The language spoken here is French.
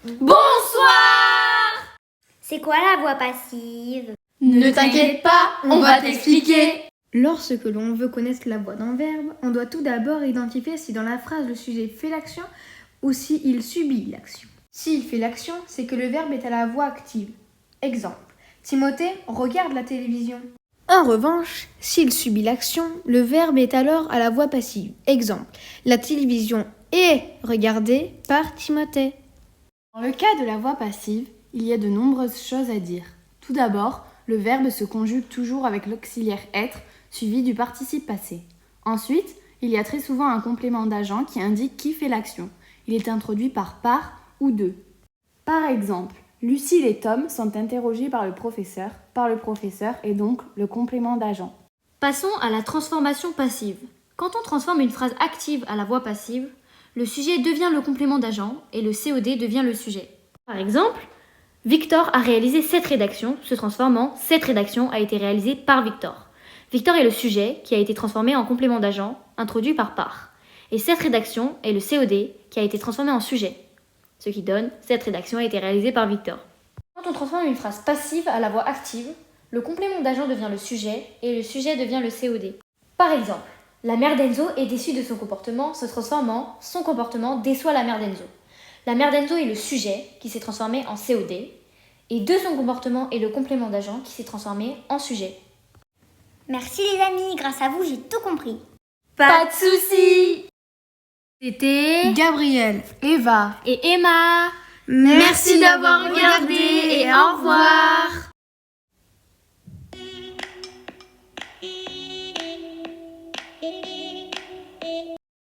Bonsoir! C'est quoi la voix passive? Ne t'inquiète pas, on va t'expliquer. Lorsque l'on veut connaître la voix d'un verbe, on doit tout d'abord identifier si dans la phrase le sujet fait l'action ou s'il subit l'action. S'il fait l'action, c'est que le verbe est à la voix active. Exemple, Timothée regarde la télévision. En revanche, s'il subit l'action, le verbe est alors à la voix passive. Exemple, la télévision est regardée par Timothée. Dans le cas de la voix passive, il y a de nombreuses choses à dire. Tout d'abord, le verbe se conjugue toujours avec l'auxiliaire être, suivi du participe passé. Ensuite, il y a très souvent un complément d'agent qui indique qui fait l'action. Il est introduit par ou de. Par exemple, Lucille et Tom sont interrogés par le professeur est donc le complément d'agent. Passons à la transformation passive. Quand on transforme une phrase active à la voix passive, le sujet devient le complément d'agent et le COD devient le sujet. Par exemple, Victor a réalisé cette rédaction, se transforme en cette rédaction a été réalisée par Victor. Victor est le sujet qui a été transformé en complément d'agent, introduit par. Et cette rédaction est le COD qui a été transformé en sujet, ce qui donne cette rédaction a été réalisée par Victor. Quand on transforme une phrase passive à la voix active, le complément d'agent devient le sujet et le sujet devient le COD. Par exemple, la mère d'Enzo est déçue de son comportement, se transforme en son comportement déçoit la mère d'Enzo. La mère d'Enzo est le sujet qui s'est transformé en COD et de son comportement est le complément d'agent qui s'est transformé en sujet. Merci les amis, grâce à vous j'ai tout compris. Pas de soucis. C'était Gabriel, Eva et Emma. Merci d'avoir regardé et au revoir.